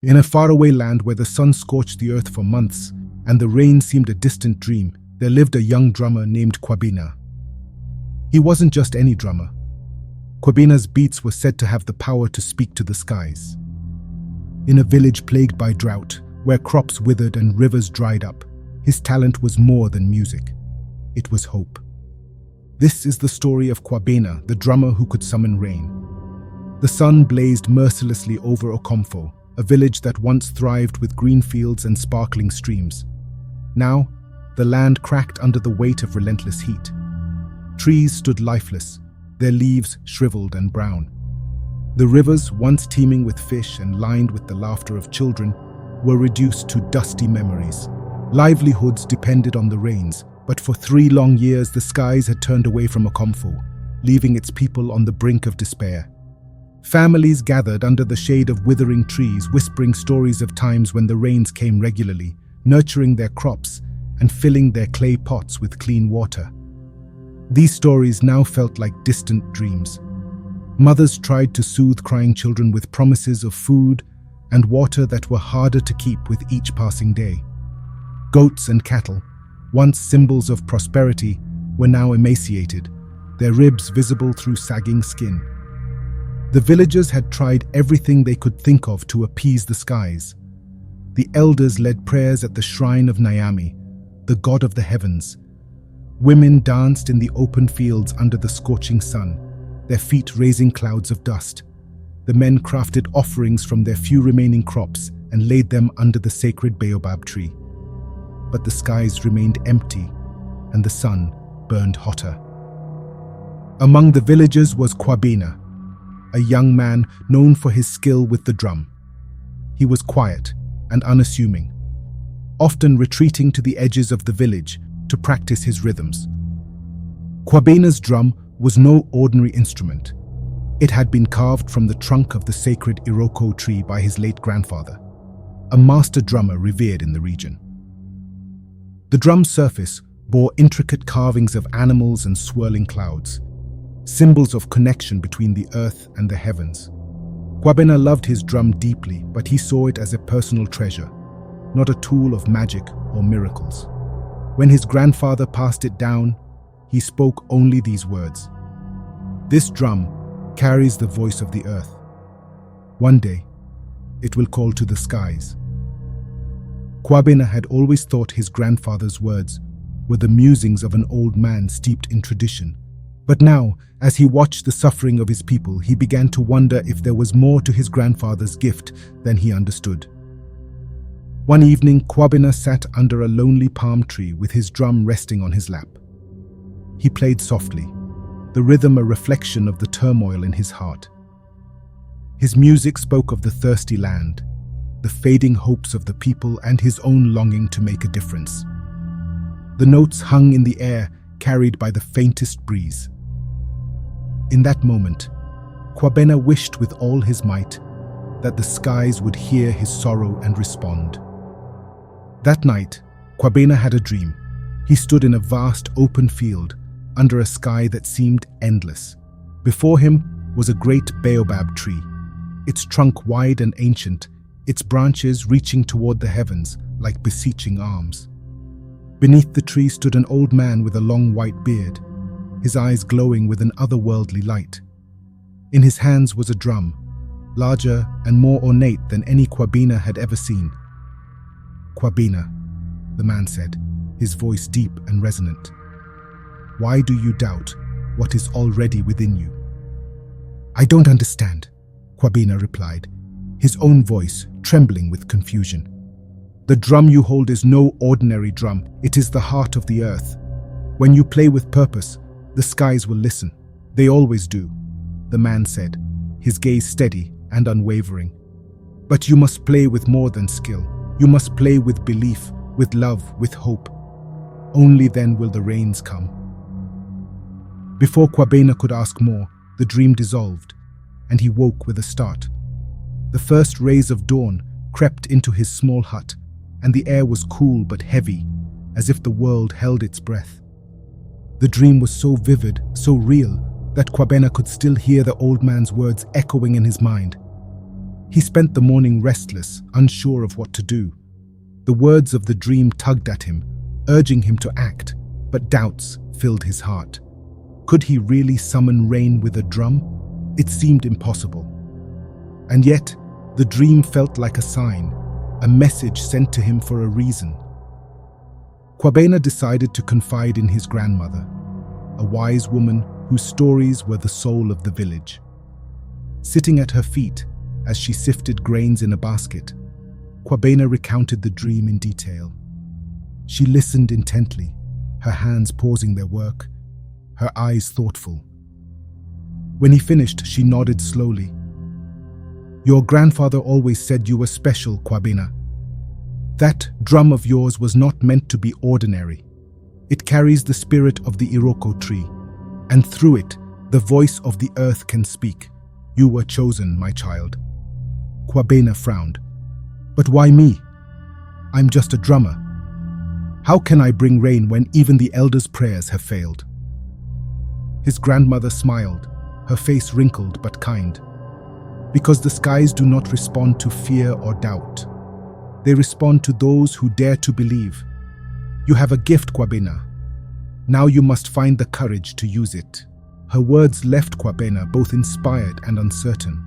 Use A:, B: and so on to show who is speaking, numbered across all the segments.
A: In a faraway land where the sun scorched the earth for months and the rain seemed a distant dream, there lived a young drummer named Kwabena. He wasn't just any drummer. Kwabena's beats were said to have the power to speak to the skies. In a village plagued by drought, where crops withered and rivers dried up, his talent was more than music. It was hope. This is the story of Kwabena, the drummer who could summon rain. The sun blazed mercilessly over Okomfo, a village that once thrived with green fields and sparkling streams. Now, the land cracked under the weight of relentless heat. Trees stood lifeless, their leaves shriveled and brown. The rivers, once teeming with fish and lined with the laughter of children, were reduced to dusty memories. Livelihoods depended on the rains, but for 3 long years the skies had turned away from Okomfo, leaving its people on the brink of despair. Families gathered under the shade of withering trees, whispering stories of times when the rains came regularly, nurturing their crops and filling their clay pots with clean water. These stories now felt like distant dreams. Mothers tried to soothe crying children with promises of food and water that were harder to keep with each passing day. Goats and cattle, once symbols of prosperity, were now emaciated, their ribs visible through sagging skin. The villagers had tried everything they could think of to appease the skies. The elders led prayers at the shrine of Nyami, the god of the heavens. Women danced in the open fields under the scorching sun, their feet raising clouds of dust. The men crafted offerings from their few remaining crops and laid them under the sacred baobab tree. But the skies remained empty, and the sun burned hotter. Among the villagers was Kwabena, a young man known for his skill with the drum. He was quiet and unassuming, often retreating to the edges of the village to practice his rhythms. Kwabena's drum was no ordinary instrument. It had been carved from the trunk of the sacred Iroko tree by his late grandfather, a master drummer revered in the region. The drum's surface bore intricate carvings of animals and swirling clouds, symbols of connection between the earth and the heavens. Kwabena loved his drum deeply, but he saw it as a personal treasure, not a tool of magic or miracles. When his grandfather passed it down, he spoke only these words: "This drum carries the voice of the earth. One day, it will call to the skies." Kwabena had always thought his grandfather's words were the musings of an old man steeped in tradition. But now, as he watched the suffering of his people, he began to wonder if there was more to his grandfather's gift than he understood. One evening, Kwabena sat under a lonely palm tree with his drum resting on his lap. He played softly, the rhythm a reflection of the turmoil in his heart. His music spoke of the thirsty land, the fading hopes of the people, and his own longing to make a difference. The notes hung in the air, carried by the faintest breeze. In that moment, Kwabena wished with all his might that the skies would hear his sorrow and respond. That night, Kwabena had a dream. He stood in a vast open field, under a sky that seemed endless. Before him was a great baobab tree, its trunk wide and ancient, its branches reaching toward the heavens like beseeching arms. Beneath the tree stood an old man with a long white beard, his eyes glowing with an otherworldly light. In his hands was a drum, larger and more ornate than any Kwabena had ever seen. "Kwabena," the man said, his voice deep and resonant. "Why do you doubt what is already within you?" "I don't understand," Kwabena replied, his own voice trembling with confusion. "The drum you hold is no ordinary drum. It is the heart of the earth. When you play with purpose, the skies will listen. They always do," the man said, his gaze steady and unwavering. "But you must play with more than skill. You must play with belief, with love, with hope. Only then will the rains come." Before Kwabena could ask more, the dream dissolved, and he woke with a start. The first rays of dawn crept into his small hut, and the air was cool but heavy, as if the world held its breath. The dream was so vivid, so real, that Kwabena could still hear the old man's words echoing in his mind. He spent the morning restless, unsure of what to do. The words of the dream tugged at him, urging him to act, but doubts filled his heart. Could he really summon rain with a drum? It seemed impossible. And yet, the dream felt like a sign, a message sent to him for a reason. Kwabena decided to confide in his grandmother, a wise woman whose stories were the soul of the village. Sitting at her feet, as she sifted grains in a basket, Kwabena recounted the dream in detail. She listened intently, her hands pausing their work, her eyes thoughtful. When he finished, she nodded slowly. "Your grandfather always said you were special, Kwabena. That drum of yours was not meant to be ordinary. It carries the spirit of the Iroko tree, and through it, the voice of the earth can speak. You were chosen, my child." Kwabena frowned. "But why me? I'm just a drummer. How can I bring rain when even the elders' prayers have failed?" His grandmother smiled, her face wrinkled but kind. "Because the skies do not respond to fear or doubt. They respond to those who dare to believe. You have a gift, Kwabena. Now you must find the courage to use it." Her words left Kwabena both inspired and uncertain.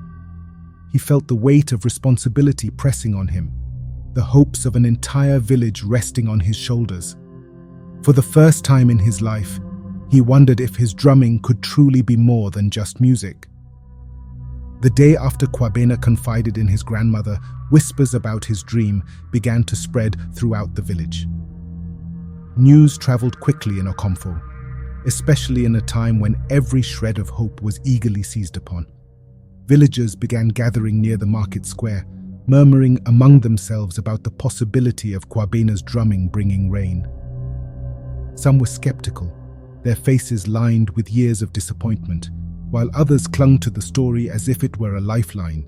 A: He felt the weight of responsibility pressing on him, the hopes of an entire village resting on his shoulders. For the first time in his life, he wondered if his drumming could truly be more than just music. The day after Kwabena confided in his grandmother, whispers about his dream began to spread throughout the village. News traveled quickly in Okomfo, especially in a time when every shred of hope was eagerly seized upon. Villagers began gathering near the market square, murmuring among themselves about the possibility of Kwabena's drumming bringing rain. Some were skeptical, their faces lined with years of disappointment, while others clung to the story as if it were a lifeline.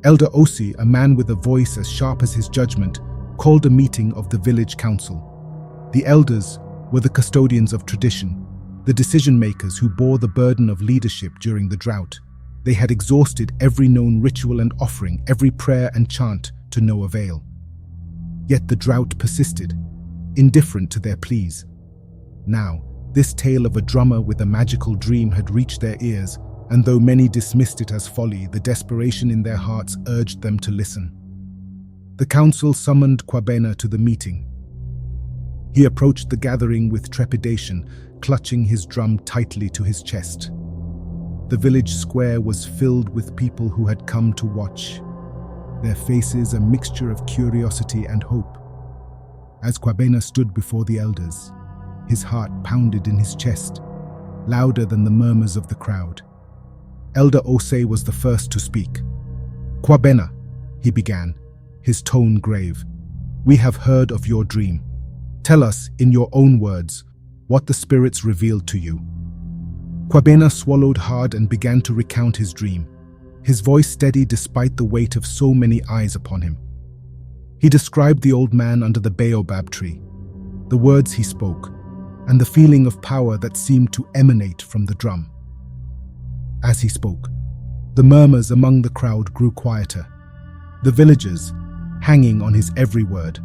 A: Elder Osi, a man with a voice as sharp as his judgment, called a meeting of the village council. The elders were the custodians of tradition, the decision-makers who bore the burden of leadership during the drought. They had exhausted every known ritual and offering, every prayer and chant, to no avail. Yet the drought persisted, indifferent to their pleas. Now, this tale of a drummer with a magical dream had reached their ears, and though many dismissed it as folly, the desperation in their hearts urged them to listen. The council summoned Kwabena to the meeting. He approached the gathering with trepidation, clutching his drum tightly to his chest. The village square was filled with people who had come to watch, their faces a mixture of curiosity and hope. As Kwabena stood before the elders, his heart pounded in his chest, louder than the murmurs of the crowd. Elder Osei was the first to speak. "Kwabena," he began, his tone grave, "we have heard of your dream. Tell us, in your own words, what the spirits revealed to you." Kwabena swallowed hard and began to recount his dream, his voice steady despite the weight of so many eyes upon him. He described the old man under the baobab tree, the words he spoke, and the feeling of power that seemed to emanate from the drum. As he spoke, the murmurs among the crowd grew quieter, the villagers hanging on his every word.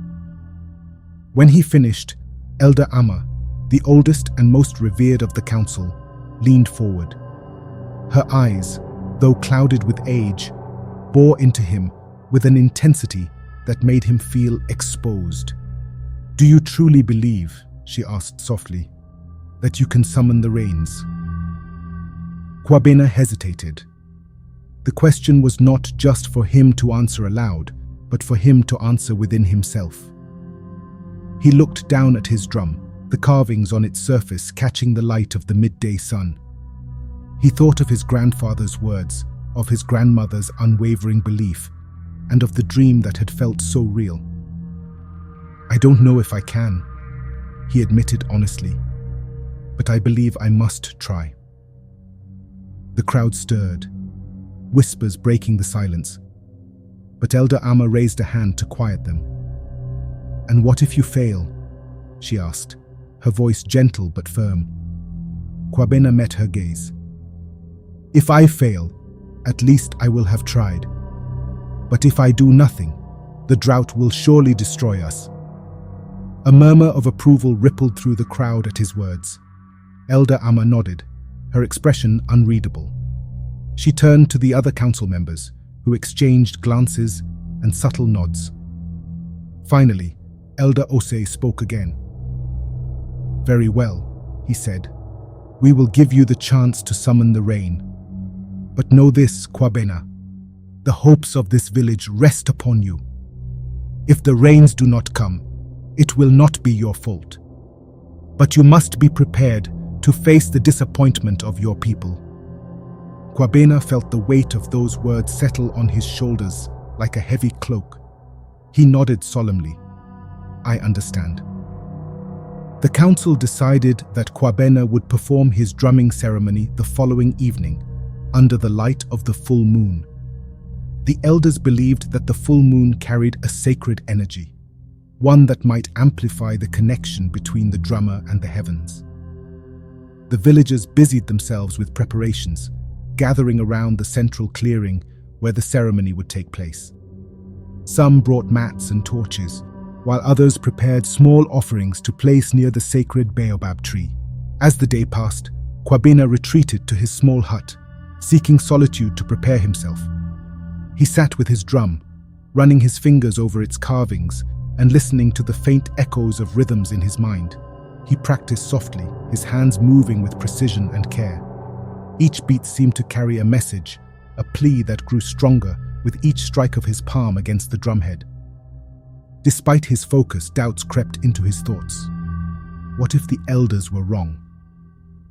A: When he finished, Elder Amma, the oldest and most revered of the council, leaned forward. Her eyes, though clouded with age, bore into him with an intensity that made him feel exposed. "Do you truly believe," she asked softly, "that you can summon the rains?" Kwabena hesitated. The question was not just for him to answer aloud, but for him to answer within himself. He looked down at his drum, the carvings on its surface catching the light of the midday sun. He thought of his grandfather's words, of his grandmother's unwavering belief, and of the dream that had felt so real. "I don't know if I can," he admitted honestly, "but I believe I must try." The crowd stirred, whispers breaking the silence, but Elder Amma raised a hand to quiet them. "And what if you fail?" she asked, her voice gentle but firm. Kwabena met her gaze. "If I fail, at least I will have tried. But if I do nothing, the drought will surely destroy us." A murmur of approval rippled through the crowd at his words. Elder Amma nodded, her expression unreadable. She turned to the other council members, who exchanged glances and subtle nods. Finally, Elder Osei spoke again. "Very well," he said. "We will give you the chance to summon the rain. But know this, Kwabena. The hopes of this village rest upon you. If the rains do not come, it will not be your fault. But you must be prepared to face the disappointment of your people." Kwabena felt the weight of those words settle on his shoulders like a heavy cloak. He nodded solemnly. "I understand." The council decided that Kwabena would perform his drumming ceremony the following evening, under the light of the full moon. The elders believed that the full moon carried a sacred energy, one that might amplify the connection between the drummer and the heavens. The villagers busied themselves with preparations, gathering around the central clearing where the ceremony would take place. Some brought mats and torches, while others prepared small offerings to place near the sacred baobab tree. As the day passed, Kwabena retreated to his small hut, seeking solitude to prepare himself. He sat with his drum, running his fingers over its carvings and listening to the faint echoes of rhythms in his mind. He practiced softly, his hands moving with precision and care. Each beat seemed to carry a message, a plea that grew stronger with each strike of his palm against the drumhead. Despite his focus, doubts crept into his thoughts. What if the elders were wrong?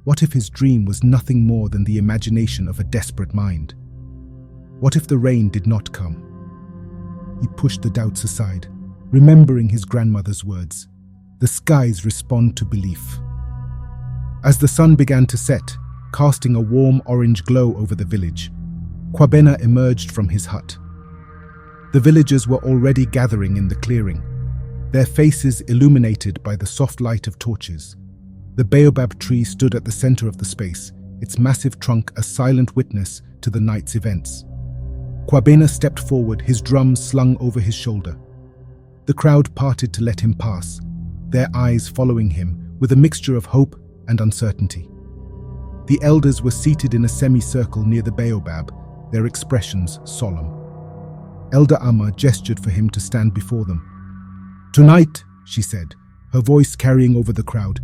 A: What if his dream was nothing more than the imagination of a desperate mind? What if the rain did not come? He pushed the doubts aside, remembering his grandmother's words. The skies respond to belief. As the sun began to set, casting a warm orange glow over the village, Kwabena emerged from his hut. The villagers were already gathering in the clearing, their faces illuminated by the soft light of torches. The baobab tree stood at the center of the space, its massive trunk a silent witness to the night's events. Kwabena stepped forward, his drum slung over his shoulder. The crowd parted to let him pass, their eyes following him with a mixture of hope and uncertainty. The elders were seated in a semicircle near the baobab, their expressions solemn. Elder Amma gestured for him to stand before them. "Tonight," she said, her voice carrying over the crowd,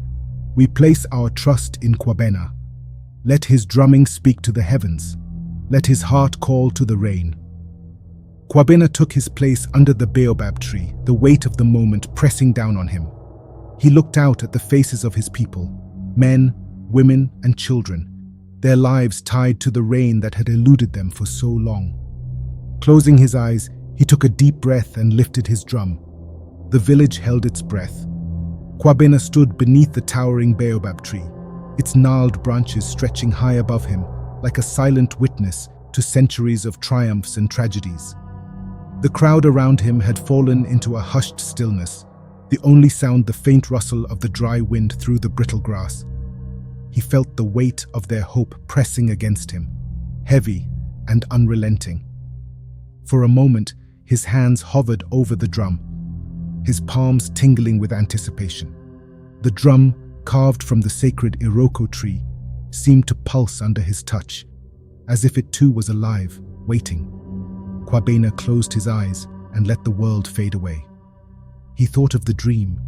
A: "we place our trust in Kwabena. Let his drumming speak to the heavens. Let his heart call to the rain." Kwabena took his place under the baobab tree, the weight of the moment pressing down on him. He looked out at the faces of his people, men, women, and children, their lives tied to the rain that had eluded them for so long. Closing his eyes, he took a deep breath and lifted his drum. The village held its breath. Kwabena stood beneath the towering baobab tree, its gnarled branches stretching high above him, like a silent witness to centuries of triumphs and tragedies. The crowd around him had fallen into a hushed stillness, the only sound the faint rustle of the dry wind through the brittle grass. He felt the weight of their hope pressing against him, heavy and unrelenting. For a moment, his hands hovered over the drum, his palms tingling with anticipation. The drum, carved from the sacred Iroko tree, seemed to pulse under his touch, as if it too was alive, waiting. Kwabena closed his eyes and let the world fade away. He thought of the dream,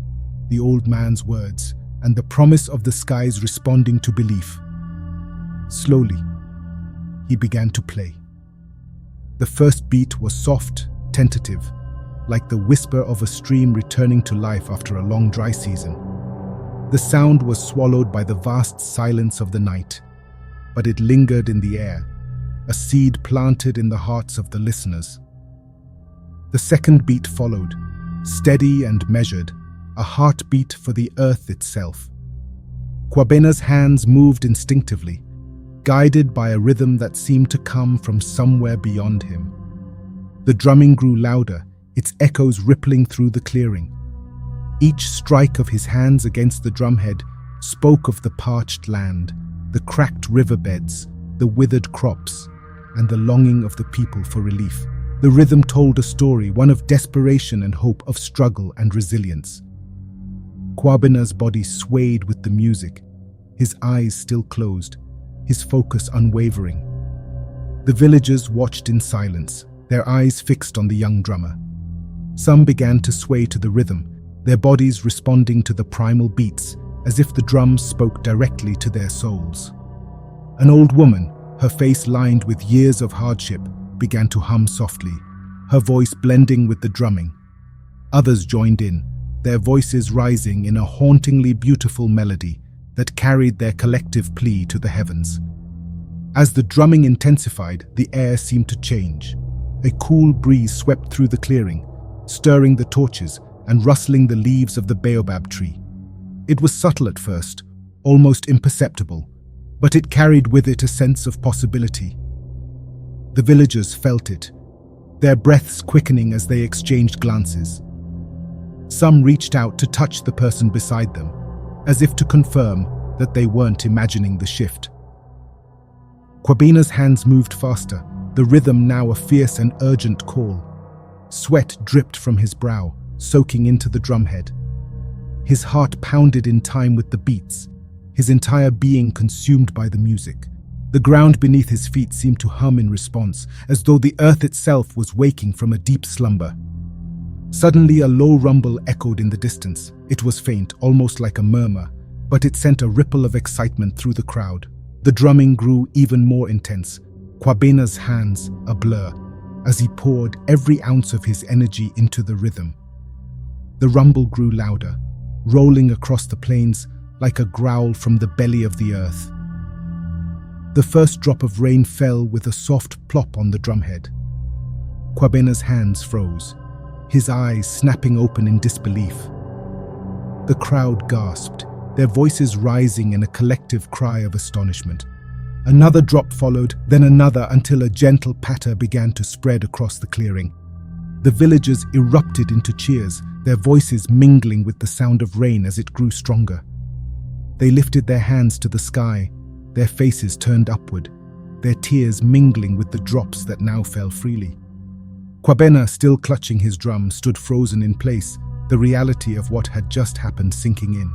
A: the old man's words, and the promise of the skies responding to belief. Slowly, he began to play. The first beat was soft, tentative, like the whisper of a stream returning to life after a long dry season. The sound was swallowed by the vast silence of the night, but it lingered in the air, a seed planted in the hearts of the listeners. The second beat followed, steady and measured, a heartbeat for the earth itself. Kwabena's hands moved instinctively, guided by a rhythm that seemed to come from somewhere beyond him. The drumming grew louder, its echoes rippling through the clearing. Each strike of his hands against the drumhead spoke of the parched land, the cracked riverbeds, the withered crops, and the longing of the people for relief. The rhythm told a story, one of desperation and hope, of struggle and resilience. Kwabina's body swayed with the music, his eyes still closed, his focus unwavering. The villagers watched in silence, their eyes fixed on the young drummer. Some began to sway to the rhythm, their bodies responding to the primal beats, as if the drums spoke directly to their souls. An old woman, her face lined with years of hardship, began to hum softly, her voice blending with the drumming. Others joined in, their voices rising in a hauntingly beautiful melody that carried their collective plea to the heavens. As the drumming intensified, the air seemed to change. A cool breeze swept through the clearing, stirring the torches and rustling the leaves of the baobab tree. It was subtle at first, almost imperceptible, but it carried with it a sense of possibility. The villagers felt it, their breaths quickening as they exchanged glances. Some reached out to touch the person beside them, as if to confirm that they weren't imagining the shift. Kwabina's hands moved faster, the rhythm now a fierce and urgent call. Sweat dripped from his brow, soaking into the drumhead. His heart pounded in time with the beats, his entire being consumed by the music. The ground beneath his feet seemed to hum in response, as though the earth itself was waking from a deep slumber. Suddenly, a low rumble echoed in the distance. It was faint, almost like a murmur, but it sent a ripple of excitement through the crowd. The drumming grew even more intense, Kwabina's hands a blur, as he poured every ounce of his energy into the rhythm. The rumble grew louder, rolling across the plains like a growl from the belly of the earth. The first drop of rain fell with a soft plop on the drumhead. Kwabina's hands froze, his eyes snapping open in disbelief. The crowd gasped, their voices rising in a collective cry of astonishment. Another drop followed, then another, until a gentle patter began to spread across the clearing. The villagers erupted into cheers, their voices mingling with the sound of rain as it grew stronger. They lifted their hands to the sky, their faces turned upward, their tears mingling with the drops that now fell freely. Kwabena, still clutching his drum, stood frozen in place, the reality of what had just happened sinking in.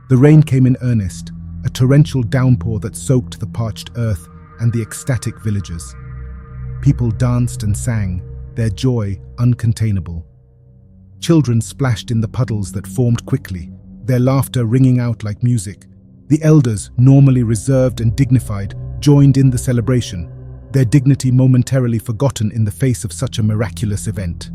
A: The rain came in earnest, a torrential downpour that soaked the parched earth and the ecstatic villagers. People danced and sang, their joy uncontainable. Children splashed in the puddles that formed quickly, their laughter ringing out like music. The elders, normally reserved and dignified, joined in the celebration, their dignity momentarily forgotten in the face of such a miraculous event.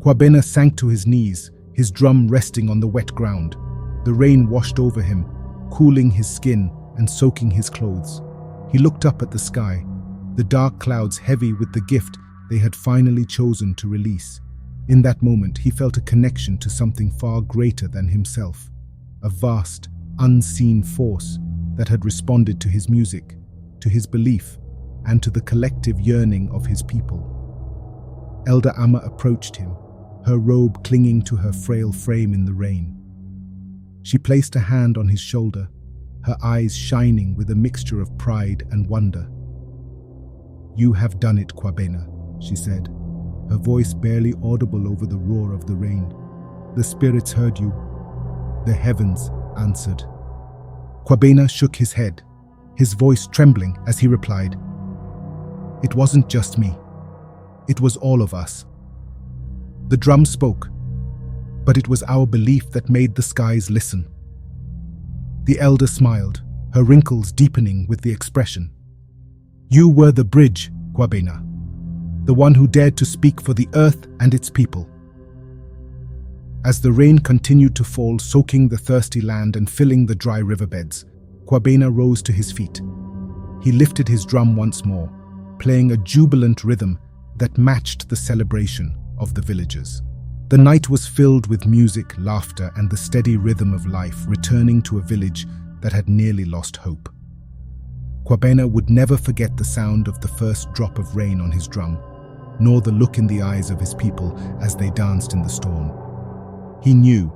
A: Kwabena sank to his knees, his drum resting on the wet ground. The rain washed over him, cooling his skin and soaking his clothes. He looked up at the sky, the dark clouds heavy with the gift they had finally chosen to release. In that moment, he felt a connection to something far greater than himself, a vast, unseen force that had responded to his music, to his belief, and to the collective yearning of his people. Elder Amma approached him, her robe clinging to her frail frame in the rain. She placed a hand on his shoulder, her eyes shining with a mixture of pride and wonder. "You have done it, Kwabena," she said, her voice barely audible over the roar of the rain. "The spirits heard you. The heavens answered." Kwabena shook his head, his voice trembling as he replied, "It wasn't just me. It was all of us. The drum spoke, but it was our belief that made the skies listen." The elder smiled, her wrinkles deepening with the expression. "You were the bridge, Kwabena, the one who dared to speak for the earth and its people." As the rain continued to fall, soaking the thirsty land and filling the dry riverbeds, Kwabena rose to his feet. He lifted his drum once more, playing a jubilant rhythm that matched the celebration of the villagers. The night was filled with music, laughter, and the steady rhythm of life returning to a village that had nearly lost hope. Kwabena would never forget the sound of the first drop of rain on his drum, nor the look in the eyes of his people as they danced in the storm. He knew,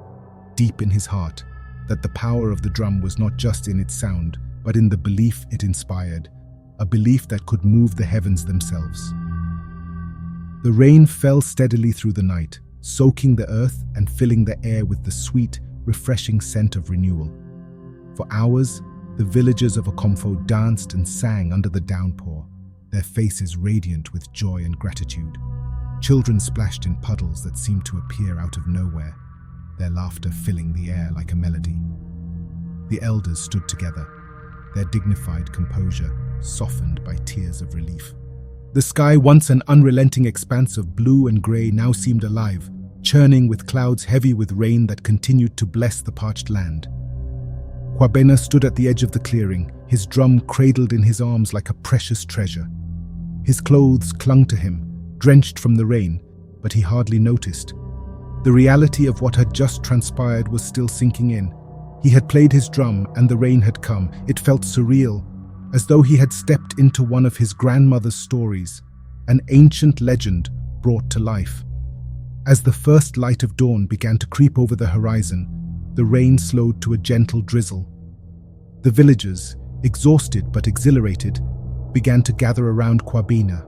A: deep in his heart, that the power of the drum was not just in its sound, but in the belief it inspired, a belief that could move the heavens themselves. The rain fell steadily through the night, soaking the earth and filling the air with the sweet, refreshing scent of renewal. For hours, the villagers of Okomfo danced and sang under the downpour, their faces radiant with joy and gratitude. Children splashed in puddles that seemed to appear out of nowhere, their laughter filling the air like a melody. The elders stood together, their dignified composure softened by tears of relief. The sky, once an unrelenting expanse of blue and grey, now seemed alive, churning with clouds heavy with rain that continued to bless the parched land. Kwabena stood at the edge of the clearing, his drum cradled in his arms like a precious treasure. His clothes clung to him, drenched from the rain, but he hardly noticed. The reality of what had just transpired was still sinking in. He had played his drum and the rain had come. It felt surreal, as though he had stepped into one of his grandmother's stories, an ancient legend brought to life. As the first light of dawn began to creep over the horizon, the rain slowed to a gentle drizzle. The villagers, exhausted but exhilarated, began to gather around Kwabena.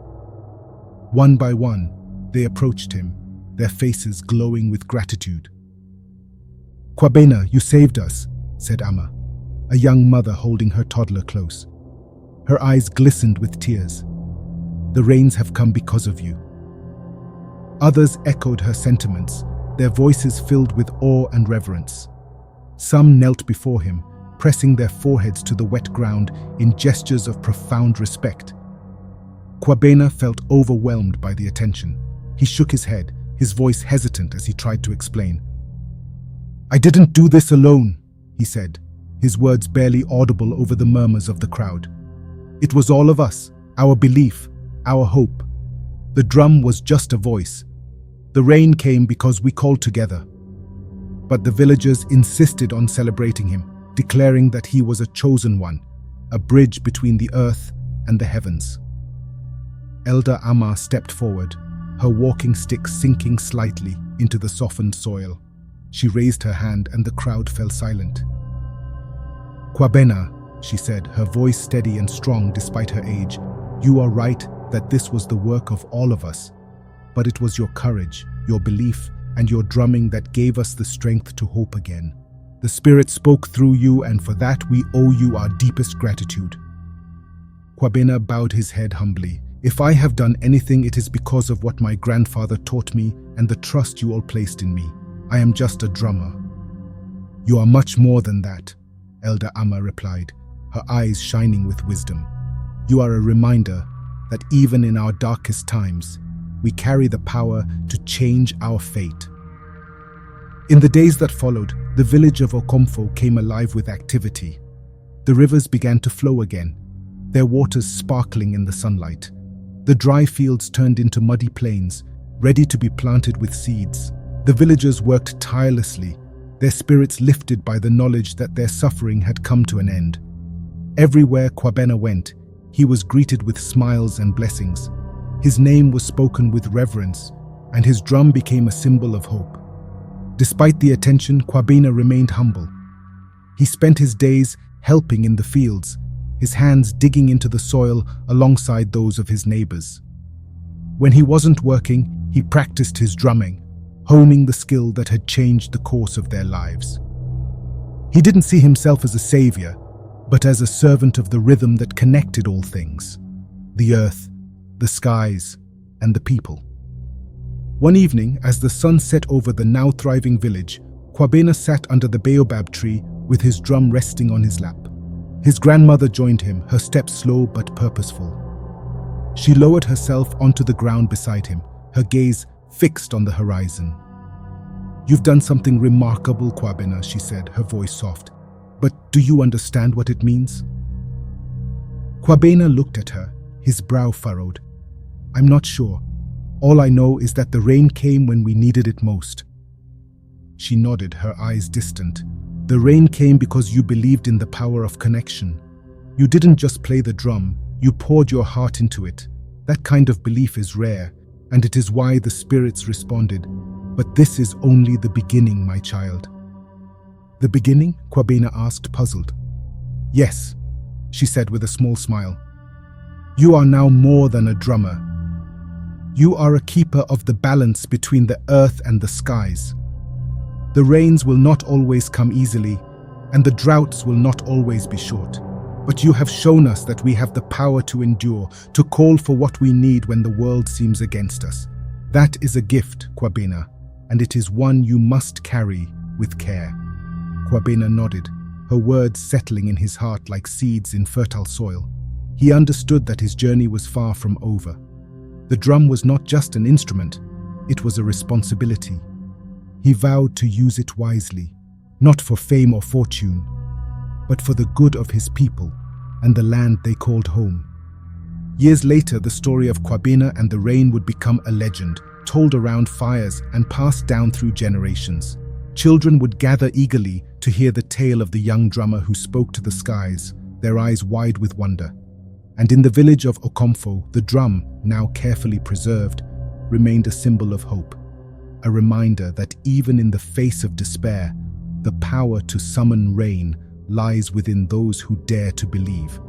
A: One by one, they approached him, their faces glowing with gratitude. "Kwabena, you saved us," said Amma, a young mother holding her toddler close. Her eyes glistened with tears. "The rains have come because of you." Others echoed her sentiments, their voices filled with awe and reverence. Some knelt before him, pressing their foreheads to the wet ground in gestures of profound respect. Kwabena felt overwhelmed by the attention. He shook his head, his voice hesitant as he tried to explain. "I didn't do this alone," he said, his words barely audible over the murmurs of the crowd. "It was all of us, our belief, our hope. The drum was just a voice. The rain came because we called together." But the villagers insisted on celebrating him, declaring that he was a chosen one, a bridge between the earth and the heavens. Elder Amma stepped forward, her walking stick sinking slightly into the softened soil. She raised her hand and the crowd fell silent. "Kwabena," she said, her voice steady and strong despite her age, "you are right that this was the work of all of us. But it was your courage, your belief, and your drumming that gave us the strength to hope again. The Spirit spoke through you, and for that we owe you our deepest gratitude." Kwabena bowed his head humbly. "If I have done anything, it is because of what my grandfather taught me and the trust you all placed in me. I am just a drummer." "You are much more than that," Elder Amma replied, her eyes shining with wisdom. "You are a reminder that even in our darkest times, we carry the power to change our fate." In the days that followed, the village of Okomfo came alive with activity. The rivers began to flow again, their waters sparkling in the sunlight. The dry fields turned into muddy plains, ready to be planted with seeds. The villagers worked tirelessly, their spirits lifted by the knowledge that their suffering had come to an end. Everywhere Kwabena went, he was greeted with smiles and blessings. His name was spoken with reverence, and his drum became a symbol of hope. Despite the attention, Kwabena remained humble. He spent his days helping in the fields, his hands digging into the soil alongside those of his neighbors. When he wasn't working, he practiced his drumming, honing the skill that had changed the course of their lives. He didn't see himself as a savior, but as a servant of the rhythm that connected all things: the earth, the skies, and the people. One evening, as the sun set over the now thriving village, Kwabena sat under the baobab tree with his drum resting on his lap. His grandmother joined him, her steps slow but purposeful. She lowered herself onto the ground beside him, her gaze fixed on the horizon. "You've done something remarkable, Kwabena," she said, her voice soft. "But do you understand what it means?" Kwabena looked at her, his brow furrowed. "I'm not sure. All I know is that the rain came when we needed it most." She nodded, her eyes distant. "The rain came because you believed in the power of connection. You didn't just play the drum, you poured your heart into it. That kind of belief is rare, and it is why the spirits responded. But this is only the beginning, my child." "The beginning?" Kwabena asked, puzzled. "Yes," she said with a small smile. "You are now more than a drummer. You are a keeper of the balance between the earth and the skies. The rains will not always come easily, and the droughts will not always be short. But you have shown us that we have the power to endure, to call for what we need when the world seems against us. That is a gift, Kwabena, and it is one you must carry with care. Kwabena nodded, her words settling in his heart like seeds in fertile soil. He understood that his journey was far from over. The drum was not just an instrument, it was a responsibility. He vowed to use it wisely, not for fame or fortune, but for the good of his people and the land they called home. Years later, the story of Kwabena and the rain would become a legend, told around fires and passed down through generations. Children would gather eagerly to hear the tale of the young drummer who spoke to the skies, their eyes wide with wonder. And in the village of Okomfo, the drum, now carefully preserved, remained a symbol of hope, a reminder that even in the face of despair, the power to summon rain lies within those who dare to believe.